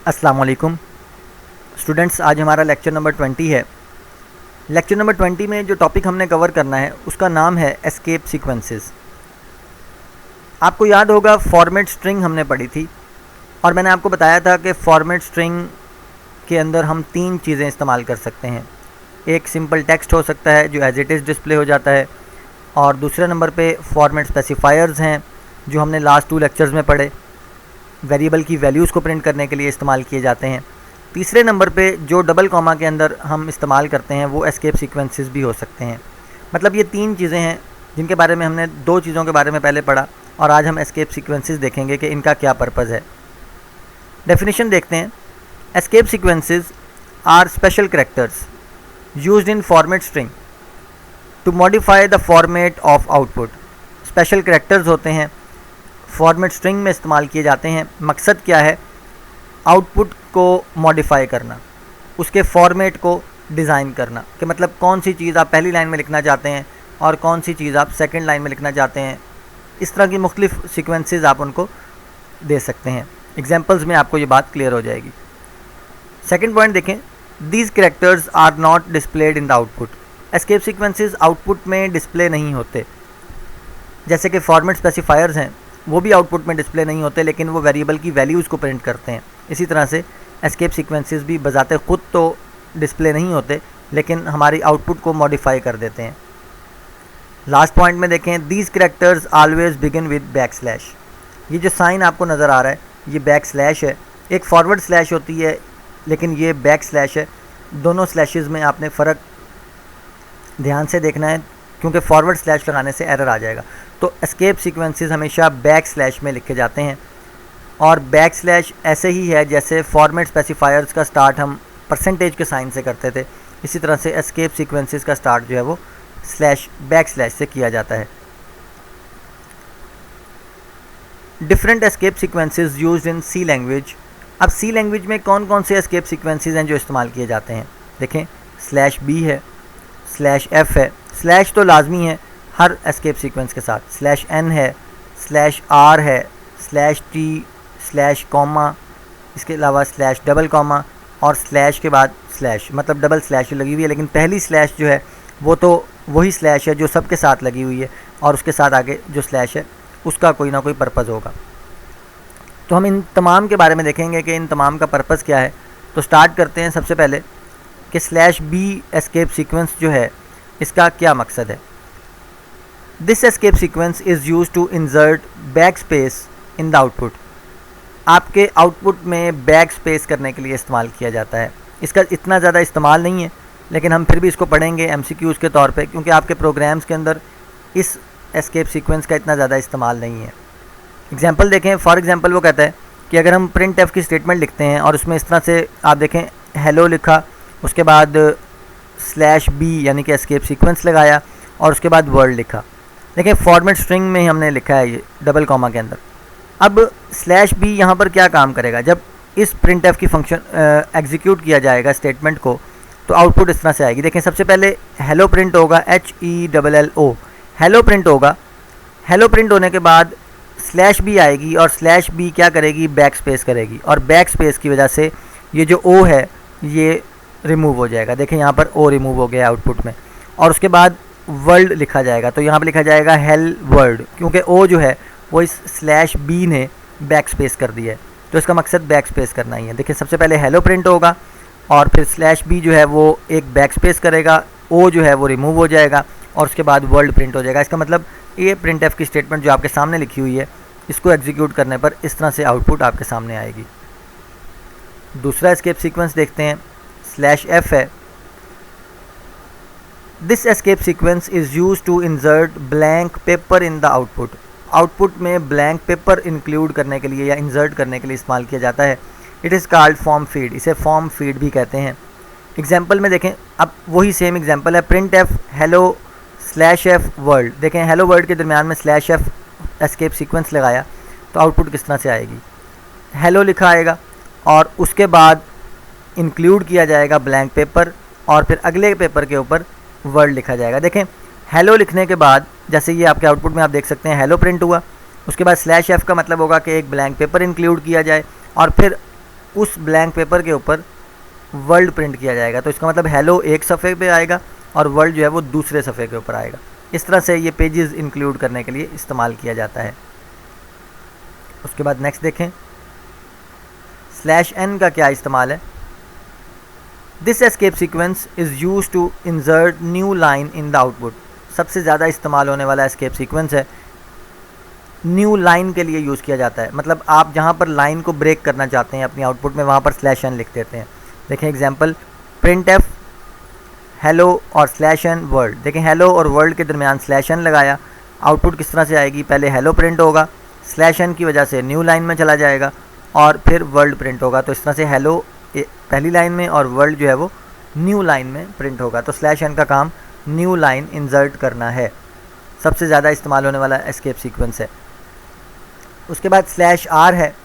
अस्सलाम वालेकुम स्टूडेंट्स, आज हमारा लेक्चर नंबर 20 है। लेक्चर नंबर 20 में जो टॉपिक हमने कवर करना है उसका नाम है एस्केप सीक्वेंसेस। आपको याद होगा फॉर्मेट स्ट्रिंग हमने पढ़ी थी और मैंने आपको बताया था कि फॉर्मेट स्ट्रिंग के अंदर हम तीन चीज़ें इस्तेमाल कर सकते हैं। एक सिंपल टेक्स्ट हो सकता है जो एज इट इज़ डिस्प्ले हो जाता है, और दूसरे नंबर पे फॉर्मेट स्पेसिफायर्स हैं जो हमने लास्ट 2 लेक्चर्स में पढ़े, वेरिएबल की वैल्यूज़ को प्रिंट करने के लिए इस्तेमाल किए जाते हैं। तीसरे नंबर पे जो डबल कॉमा के अंदर हम इस्तेमाल करते हैं वो एस्केप सीक्वेंसेस भी हो सकते हैं। मतलब ये तीन चीज़ें हैं जिनके बारे में हमने 2 चीज़ों के बारे में पहले पढ़ा, और आज हम एस्केप सीक्वेंसेस देखेंगे कि इनका क्या पर्पज़ है। डेफिनेशन देखते हैं। Escape sequences are special characters used in format string to modify the format of output. Special characters होते हैं, फॉर्मेट स्ट्रिंग में इस्तेमाल किए जाते हैं। मकसद क्या है? आउटपुट को मॉडिफाई करना, उसके फॉर्मेट को डिज़ाइन करना, कि मतलब कौन सी चीज़ आप पहली लाइन में लिखना चाहते हैं और कौन सी चीज़ आप सेकंड लाइन में लिखना चाहते हैं। इस तरह की मुख्तलिफ सीक्वेंसेस आप उनको दे सकते हैं। एग्जांपल्स में आपको ये बात क्लियर हो जाएगी। सेकंड पॉइंट देखें, these characters are not displayed in the output. Escape sequences output में डिस्प्ले नहीं होते। जैसे कि फॉर्मेट स्पेसिफायर्स हैं, वो भी आउटपुट में डिस्प्ले नहीं होते, लेकिन वो वेरिएबल की वैल्यूज़ को प्रिंट करते हैं। इसी तरह से एस्केप सीक्वेंसेस भी बजाते खुद तो डिस्प्ले नहीं होते, लेकिन हमारी आउटपुट को मॉडिफाई कर देते हैं। लास्ट पॉइंट में देखें, these characters always begin with back slash. ये जो साइन आपको नज़र आ रहा है ये बैक स्लैश है। एक फॉरवर्ड स्लैश होती है, लेकिन ये बैक स्लैश है। दोनों स्लैशेस में आपने फ़र्क ध्यान से देखना है, क्योंकि फॉरवर्ड स्लैश लगाने से एरर आ जाएगा। तो एस्केप सीक्वेंसेस हमेशा बैक स्लैश में लिखे जाते हैं, और बैक स्लैश ऐसे ही है जैसे फॉर्मेट स्पेसिफायर्स का स्टार्ट हम परसेंटेज के साइन से करते थे। इसी तरह से एस्केप सीक्वेंसेस का स्टार्ट जो है वो बैक स्लैश से किया जाता है। Different escape sequences used in C language. अब सी लैंग्वेज में कौन कौन से एस्केप सीक्वेंसेस हैं जो इस्तेमाल किए जाते हैं? देखें, /b है, /f है, स्लैश तो लाजमी है हर एस्केप सीक्वेंस के साथ, /n है, /r है, /t, /, इसके अलावा डबल कॉमा और स्लैश के बाद स्लैश, मतलब डबल स्लैश लगी हुई है, लेकिन पहली स्लैश जो है वो तो वही स्लैश है जो सबके साथ लगी हुई है, और उसके साथ आगे जो स्लैश है उसका कोई ना कोई पर्पज़ होगा। तो हम इन तमाम के बारे में देखेंगे कि इन तमाम का पर्पज़ क्या है। तो स्टार्ट करते हैं सबसे पहले कि /b एस्केप सीक्वेंस जो है इसका क्या मकसद है। This escape sequence is use to insert back space in the output. आपके आउटपुट में बैक स्पेस करने के लिए इस्तेमाल किया जाता है। इसका इतना ज़्यादा इस्तेमाल नहीं है, लेकिन हम फिर भी इसको पढ़ेंगे MCQs के तौर पे, क्योंकि आपके प्रोग्राम्स के अंदर इस एस्केप सीक्वेंस का इतना ज़्यादा इस्तेमाल नहीं है। एग्जांपल देखें। फॉर एग्जांपल वो कहता है कि अगर हम प्रिंट एफ की स्टेटमेंट लिखते हैं और उसमें इस तरह से आप देखें हेलो लिखा, उसके बाद /b यानी कि एस्केप सीक्वेंस लगाया, और उसके बाद वर्ड लिखा। देखिए फॉर्मेट स्ट्रिंग में हमने लिखा है ये डबल कॉमा के अंदर। अब /b यहाँ पर क्या काम करेगा? जब इस प्रिंट एफ की फंक्शन एग्जीक्यूट किया जाएगा स्टेटमेंट को, तो आउटपुट इस तरह से आएगी। देखें, सबसे पहले हेलो प्रिंट होगा, HELLO, हेलो प्रिंट होगा। हेलो प्रिंट होने के बाद /b आएगी, और /b क्या करेगी? बैक स्पेस करेगी, और बैक स्पेस की वजह से ये जो O है ये रिमूव हो जाएगा। देखें यहाँ पर O रिमूव हो गया आउटपुट में, और उसके बाद वर्ल्ड लिखा जाएगा। तो यहाँ पर लिखा जाएगा हेल वर्ल्ड, क्योंकि O जो है वो इस /b ने बैक स्पेस कर दिया है। तो इसका मकसद बैक स्पेस करना ही है। देखिए सबसे पहले हेलो प्रिंट होगा, और फिर /b जो है वो एक बैक स्पेस करेगा, O जो है वो रिमूव हो जाएगा, और उसके बाद वर्ल्ड प्रिंट हो जाएगा। इसका मतलब ये प्रिंट एफ की स्टेटमेंट जो आपके सामने लिखी हुई है, इसको एग्जीक्यूट करने पर इस तरह से आउटपुट आपके सामने आएगी। दूसरा एस्केप सीक्वेंस देखते हैं, /f है। This escape sequence is use to insert blank paper in the output. Output में ब्लैंक पेपर इंक्लूड करने के लिए या इंसर्ट करने के लिए इस्तेमाल किया जाता है। It is called form feed. इसे फॉर्म फीड भी कहते हैं। एग्जाम्पल में देखें, अब वही सेम एग्जाम्पल है, print F hello /f world. देखें हेलो वर्ल्ड के दरमियान में /f एस्केप सीक्वेंस लगाया, तो आउटपुट किस तरह से आएगी? हेलो लिखा आएगा, और उसके बाद इंक्लूड किया जाएगा ब्लैंक पेपर, और फिर अगले पेपर के ऊपर वर्ल्ड लिखा जाएगा। देखें हेलो लिखने के बाद जैसे ये आपके आउटपुट में आप देख सकते हैं हेलो प्रिंट हुआ, उसके बाद /f का मतलब होगा कि एक ब्लैंक पेपर इंक्लूड किया जाए, और फिर उस ब्लैंक पेपर के ऊपर वर्ल्ड प्रिंट किया जाएगा। तो इसका मतलब हेलो एक सफ़े पे आएगा और वर्ल्ड जो है वो दूसरे सफ़े के ऊपर आएगा। इस तरह से ये पेजेस इंक्लूड करने के लिए इस्तेमाल किया जाता है। उसके बाद नेक्स्ट देखें, /n का क्या इस्तेमाल है। This escape sequence is use to insert new line in the output. सबसे ज़्यादा इस्तेमाल होने वाला एस्केप सीक्वेंस है, न्यू लाइन के लिए यूज़ किया जाता है। मतलब आप जहाँ पर लाइन को ब्रेक करना चाहते हैं अपनी आउटपुट में, वहाँ पर /n लिख देते हैं। देखें एग्जांपल, printf हेलो और /n वर्ल्ड। देखें हेलो और वर्ल्ड के दरमियान /n लगाया, आउटपुट किस तरह से आएगी, पहले हेलो प्रिंट होगा, /n की वजह से न्यू लाइन में चला जाएगा और फिर वर्ल्ड प्रिंट होगा। तो इस तरह से हेलो पहली लाइन में और वर्ल्ड जो है वो न्यू लाइन में प्रिंट होगा। तो /n का काम न्यू लाइन इंसर्ट करना है, सबसे ज़्यादा इस्तेमाल होने वाला एस्केप सीक्वेंस है। उसके बाद /r है।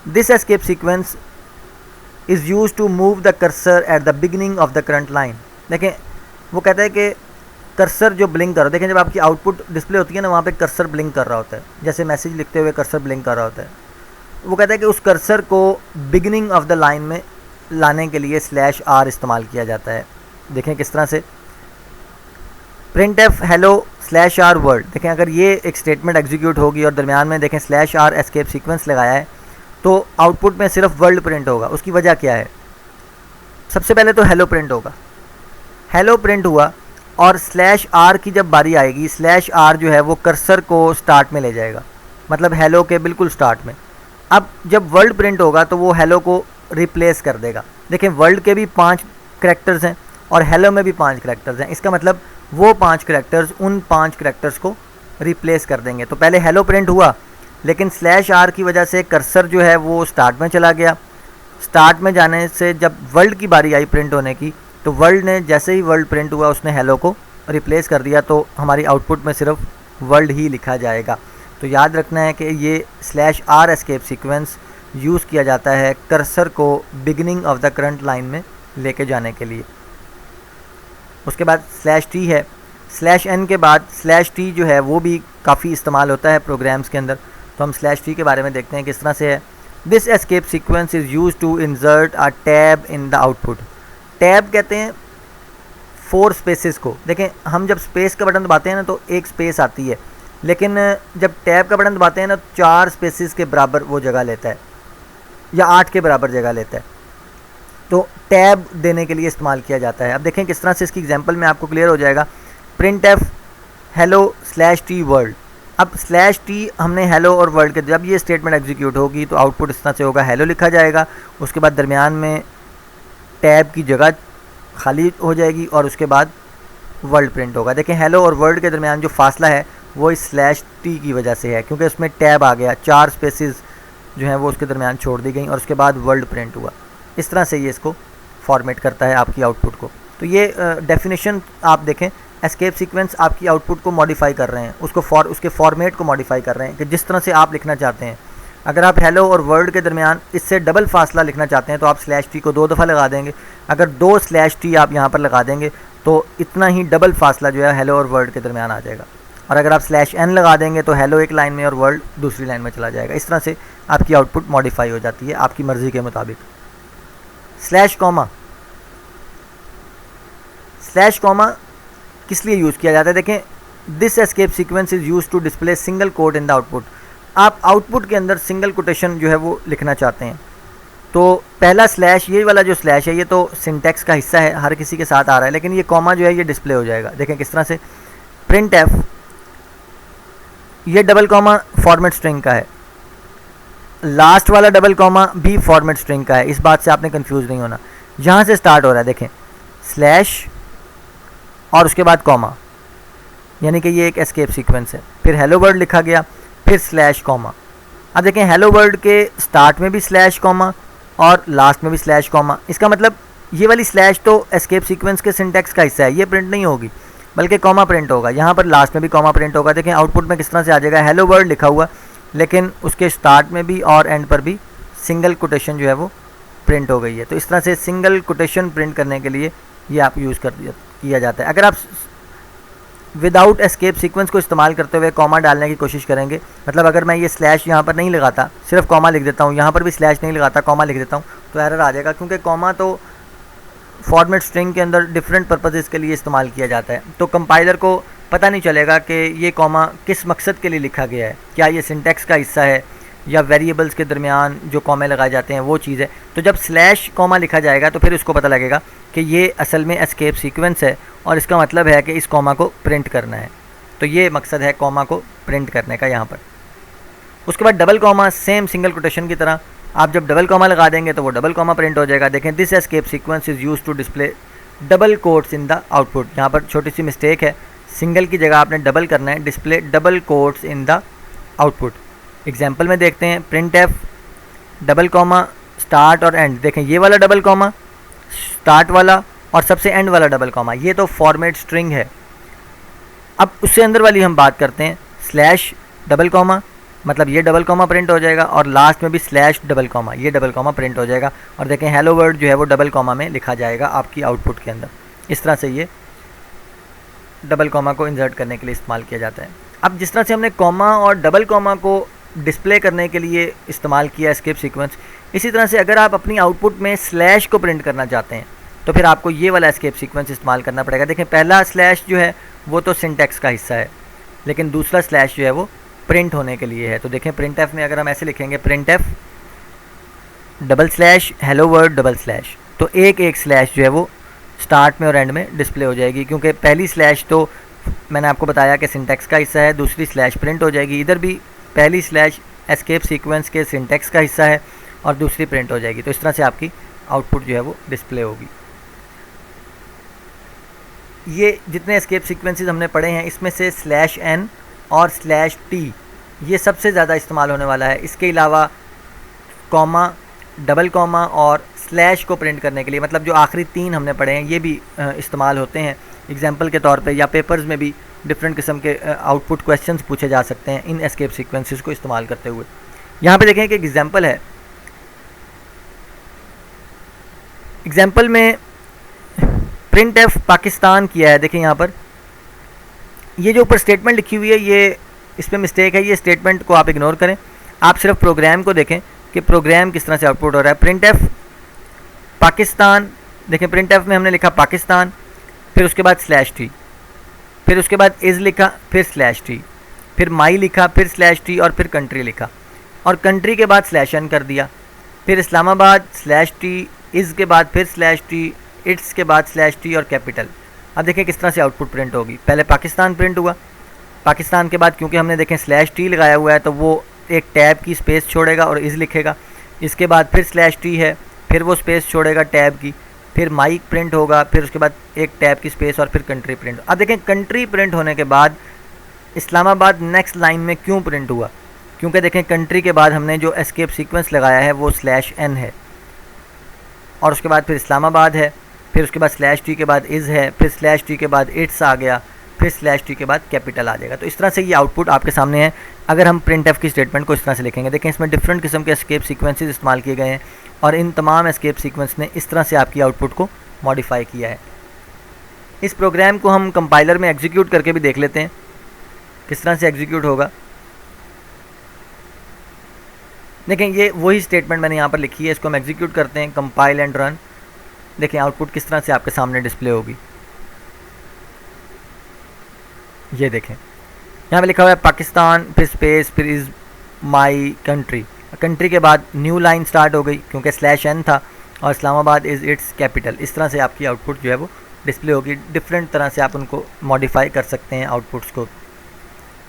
This escape sequence is use to move the cursor at the beginning of the current line. देखें वो कहता है कि कर्सर जो ब्लिंक कर रहा है, देखें जब आपकी आउटपुट डिस्प्ले होती है ना, वहाँ पे कर्सर ब्लिंक कर रहा होता है, जैसे मैसेज लिखते हुए कर्सर ब्लिंक कर रहा होता है। वो कहता है कि उस कर्सर को बिगिनिंग ऑफ द लाइन में लाने के लिए /r इस्तेमाल किया जाता है। देखें किस तरह से, printf हेलो /r वर्ल्ड। देखें अगर ये एक स्टेटमेंट एग्जीक्यूट होगी और दरमियान में देखें /r एस्केप सीक्वेंस लगाया है तो आउटपुट में सिर्फ वर्ल्ड प्रिंट होगा। उसकी वजह क्या है, सबसे पहले तो हेलो प्रिंट होगा, हेलो प्रिंट हुआ और /r की जब बारी आएगी, /r जो है वो कर्सर को स्टार्ट में ले जाएगा, मतलब हेलो के बिल्कुल स्टार्ट में। अब जब वर्ल्ड प्रिंट होगा तो वो हेलो को रिप्लेस कर देगा। देखें वर्ल्ड के भी 5 करैक्टर्स हैं और हेलो में भी 5 करैक्टर्स हैं, इसका मतलब वो 5 करैक्टर्स उन 5 करैक्टर्स को रिप्लेस कर देंगे। तो पहले हेलो प्रिंट हुआ, लेकिन /r की वजह से कर्सर जो है वो स्टार्ट में चला गया। स्टार्ट में जाने से जब वर्ल्ड की बारी आई प्रिंट होने की, तो वर्ल्ड ने जैसे ही वर्ल्ड प्रिंट हुआ उसने हेलो को रिप्लेस कर दिया, तो हमारी आउटपुट में सिर्फ वर्ल्ड ही लिखा जाएगा। तो याद रखना है कि ये /r एस्केप सीक्वेंस यूज़ किया जाता है कर्सर को beginning of the current line में लेके जाने के लिए। उसके बाद /t है। /n के बाद /t जो है वो भी काफ़ी इस्तेमाल होता है प्रोग्राम्स के अंदर। तो हम /t के बारे में देखते हैं किस तरह से है। This escape sequence is use to insert a tab in the output. Tab कहते हैं 4 स्पेसेस को। देखें हम जब स्पेस का बटन दबाते हैं ना तो एक स्पेस आती है, लेकिन जब टैब का बटन दबाते हैं ना 4 स्पेसेस के बराबर वो जगह लेता है या 8 के बराबर जगह लेता है। तो टैब देने के लिए इस्तेमाल किया जाता है। अब देखें किस तरह से इसकी एग्जांपल में आपको क्लियर हो जाएगा। printf hello /t world. अब /t हमने हेलो और वर्ल्ड के, जब ये स्टेटमेंट एग्जीक्यूट होगी तो आउटपुट इस तरह से होगा, हेलो लिखा जाएगा, उसके बाद दरमियान में टैब की जगह खाली हो जाएगी और उसके बाद वर्ल्ड प्रिंट होगा। देखें हेलो और वर्ल्ड के दरमियान जो फासला है वो इस /t की वजह से है, क्योंकि उसमें टैब आ गया, 4 स्पेसेस जो हैं वो उसके दरमियान छोड़ दी गई और उसके बाद वर्ल्ड प्रिंट हुआ। इस तरह से ये इसको फॉर्मेट करता है आपकी आउटपुट को। तो ये डेफिनेशन आप देखें, एस्केप सीक्वेंस आपकी आउटपुट को मॉडिफाई कर रहे हैं, उसके फॉर्मेट को मॉडिफाई कर रहे हैं कि जिस तरह से आप लिखना चाहते हैं। अगर आप हेलो और वर्ल्ड के दरमियान इससे डबल फासला लिखना चाहते हैं तो आप /t को 2 दफ़ा लगा देंगे। अगर 2 /t आप यहाँ पर लगा देंगे तो इतना ही डबल फासला जो है हेलो और वर्ल्ड के दरमियान आ जाएगा। और अगर आप /n लगा देंगे तो हेलो एक लाइन में और वर्ल्ड दूसरी लाइन में चला जाएगा। इस तरह से आपकी आउटपुट मॉडिफाई हो जाती है आपकी मर्ज़ी के मुताबिक। /, किस लिए यूज़ किया जाता है। देखें this escape sequence is use to display single quote in the output. आप आउटपुट के अंदर सिंगल कोटेशन जो है वो लिखना चाहते हैं तो पहला /, ये वाला जो / है ये तो सिंटैक्स का हिस्सा है, हर किसी के साथ आ रहा है, लेकिन ये कॉमा जो है ये डिस्प्ले हो जाएगा। देखें किस तरह से, printf ये डबल कॉमा फॉर्मेट स्ट्रिंग का है, लास्ट वाला डबल कॉमा भी फॉर्मेट स्ट्रिंग का है, इस बात से आपने कंफ्यूज नहीं होना। यहाँ से स्टार्ट हो रहा है, देखें / और उसके बाद कॉमा, यानी कि ये एक एस्केप सीक्वेंस है। फिर हेलो वर्ल्ड लिखा गया, फिर /, अब देखें हेलो वर्ल्ड के स्टार्ट में भी /, और लास्ट में भी /, इसका मतलब ये वाली / तो एस्केप सीक्वेंस के सिंटैक्स का हिस्सा है, ये प्रिंट नहीं होगी बल्कि कॉमा प्रिंट होगा। यहाँ पर लास्ट में भी कॉमा प्रिंट होगा। देखें आउटपुट में किस तरह से आ जाएगा, हेलो वर्ल्ड लिखा हुआ, लेकिन उसके स्टार्ट में भी और एंड पर भी सिंगल कोटेशन जो है वो प्रिंट हो गई है। तो इस तरह से सिंगल कोटेशन प्रिंट करने के लिए ये आप यूज़ किया जाता है। अगर आप विदाउट एस्केप सीक्वेंस को इस्तेमाल करते हुए कॉमा डालने की कोशिश करेंगे। मतलब अगर मैं ये स्लैश यहाँ पर नहीं लगाता, सिर्फ कॉमा लिख देता हूँ, यहाँ पर भी स्लैश नहीं लगाता, कॉमा लिख देता हूँ, तो एरर आ जाएगा, क्योंकि कॉमा तो फॉर्मेट स्ट्रिंग के अंदर डिफरेंट पर्पसेस के लिए इस्तेमाल किया जाता है। तो कंपाइलर को पता नहीं चलेगा कि ये कॉमा किस मकसद के लिए लिखा गया है, क्या ये सिंटैक्स का हिस्सा है या वेरिएबल्स के दरमियान जो कॉमे लगाए जाते हैं वो चीज़ है। तो जब स्लैश कॉमा लिखा जाएगा तो फिर उसको पता लगेगा कि ये असल में एस्केप सीक्वेंस है और इसका मतलब है कि इस कॉमा को प्रिंट करना है। तो ये मकसद है कॉमा को प्रिंट करने का यहाँ पर। उसके बाद double comma, same single quotation की तरह आप जब डबल कॉमा लगा देंगे तो वो डबल कॉमा प्रिंट हो जाएगा। देखें, this escape sequence is use to display double quotes in the output. यहाँ पर छोटी सी मिस्टेक है, सिंगल की जगह आपने डबल करना है, display double quotes in the output. Example में देखते हैं, print F double comma start और एंड। देखें, ये वाला डबल कॉमा, स्टार्ट वाला और सबसे एंड वाला डबल कॉमा, ये तो फॉर्मेट स्ट्रिंग है। अब उससे अंदर वाली हम बात करते हैं, स्लैश डबल कॉमा, मतलब ये डबल कॉमा प्रिंट हो जाएगा और लास्ट में भी स्लैश डबल कॉमा, ये डबल कॉमा प्रिंट हो जाएगा। और देखें, हेलो वर्ड जो है वो डबल कॉमा में लिखा जाएगा आपकी आउटपुट के अंदर। इस तरह से ये डबल कॉमा को इंसर्ट करने के लिए इस्तेमाल किया जाता है। अब जिस तरह से हमने कॉमा और डबल कॉमा को डिस्प्ले करने के लिए इस्तेमाल किया एस्केप सीक्वेंस, इसी तरह से अगर आप अपनी आउटपुट में स्लैश को प्रिंट करना चाहते हैं तो फिर आपको ये वाला एस्केप सीक्वेंस इस्तेमाल करना पड़ेगा। देखें, पहला स्लैश जो है वो तो सिंटैक्स का हिस्सा है, लेकिन दूसरा स्लैश जो है वो प्रिंट होने के लिए है। तो देखें, प्रिंट एफ में अगर हम ऐसे लिखेंगे, print F double slash hello word double slash, तो एक एक स्लैश जो है वो स्टार्ट में और एंड में डिस्प्ले हो जाएगी, क्योंकि पहली स्लैश तो मैंने आपको बताया कि सिंटैक्स का हिस्सा है, दूसरी स्लैश प्रिंट हो जाएगी। इधर भी पहली स्लैश एस्केप सीक्वेंस के सिंटैक्स का हिस्सा है और दूसरी प्रिंट हो जाएगी। तो इस तरह से आपकी आउटपुट जो है वो डिस्प्ले होगी। ये जितने एस्केप सीक्वेंसेस हमने पढ़े हैं, इसमें से स्लैश एन और स्लैश टी ये सबसे ज़्यादा इस्तेमाल होने वाला है। इसके अलावा कॉमा, डबल कॉमा और स्लैश को प्रिंट करने के लिए, मतलब जो आखिरी तीन हमने पढ़े हैं, ये भी इस्तेमाल होते हैं एग्जाम्पल के तौर पे, या पेपर्स में भी डिफरेंट किस्म के आउटपुट क्वेश्चंस पूछे जा सकते हैं इन एस्केप सीक्वेंसेस को इस्तेमाल करते हुए। यहाँ पे देखें कि एक एग्जाम्पल है, एग्जाम्पल में प्रिंट एफ पाकिस्तान किया है। देखें यहाँ पर ये जो ऊपर स्टेटमेंट लिखी हुई है, ये इस पर मिस्टेक है, ये स्टेटमेंट को आप इग्नोर करें, आप सिर्फ प्रोग्राम को देखें कि प्रोग्राम किस तरह से आउटपुट हो रहा है। प्रिंट एफ पाकिस्तान, देखें प्रिंट एफ में हमने लिखा पाकिस्तान, फिर उसके बाद स्लैश टी, फिर उसके बाद इज़ लिखा, फिर स्लैश टी, फिर माई लिखा, फिर स्लैश टी और फिर कंट्री लिखा, और कंट्री के बाद स्लैश एन कर दिया, फिर इस्लामाबाद स्लैश टी, इज़ के बाद फिर स्लैश टी, इट्स के बाद स्लैश टी और कैपिटल। अब देखें किस तरह से आउटपुट प्रिंट होगी। पहले पाकिस्तान प्रिंट हुआ, पाकिस्तान के बाद क्योंकि हमने देखें स्लैश टी लगाया हुआ है तो वो एक टैब की स्पेस छोड़ेगा और इज़ लिखेगा। इसके बाद फिर स्लैश टी है, फिर वो स्पेस छोड़ेगा टैब की, फिर माइक प्रिंट होगा, फिर उसके बाद एक टैब की स्पेस और फिर कंट्री प्रिंट। अब देखें कंट्री प्रिंट होने के बाद इस्लामाबाद नेक्स्ट लाइन में क्यों प्रिंट हुआ, क्योंकि देखें कंट्री के बाद हमने जो एस्केप सीक्वेंस लगाया है वो स्लैश एन है, और उसके बाद फिर इस्लामाबाद है, फिर उसके बाद स्लैश टी के बाद इज़ है, फिर स्लैश टी के बाद इट्स आ गया, फिर स्लैश टी के बाद कैपिटल आ जाएगा। तो इस तरह से ये आउटपुट आपके सामने है अगर हम प्रिंट एफ की स्टेटमेंट को इस तरह से लिखेंगे। देखें इसमें डिफरेंट किस्म के एस्केप सीक्वेंसेस इस्तेमाल किए गए हैं और इन तमाम एस्केप सीक्वेंस ने इस तरह से आपकी आउटपुट को मॉडिफाई किया है। इस प्रोग्राम को हम कंपाइलर में एग्जीक्यूट करके भी देख लेते हैं किस तरह से एग्जीक्यूट होगा। देखें ये वही स्टेटमेंट मैंने यहाँ पर लिखी है, इसको हम एग्जीक्यूट करते हैं, कंपाइल एंड रन। देखें आउटपुट किस तरह से आपके सामने डिस्प्ले होगी। ये देखें यहाँ पे लिखा हुआ है पाकिस्तान, फिर स्पेस, फिर इज़ माई कंट्री। कंट्री के बाद न्यू लाइन स्टार्ट हो गई क्योंकि स्लैश एन था, और इस्लामाबाद इज़ इट्स कैपिटल। इस तरह से आपकी आउटपुट जो है वो डिस्प्ले होगी। डिफरेंट तरह से आप उनको मॉडिफाई कर सकते हैं आउटपुट्स को।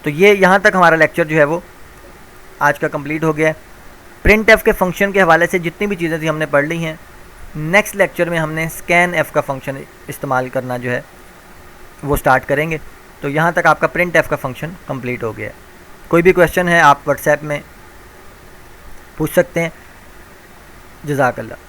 तो ये यहाँ तक हमारा लेक्चर जो है वो आज का कंप्लीट हो गया है। प्रिंट एफ के फंक्शन के हवाले से जितनी भी चीज़ें थी हमने पढ़ ली हैं। नेक्स्ट लेक्चर में हमने स्कैन एफ का फंक्शन इस्तेमाल करना जो है वो स्टार्ट करेंगे। तो यहाँ तक आपका प्रिंट एफ का फंक्शन कंप्लीट हो गया है। कोई भी क्वेश्चन है आप व्हाट्सएप में पूछ सकते हैं। जज़ाकल्लाह।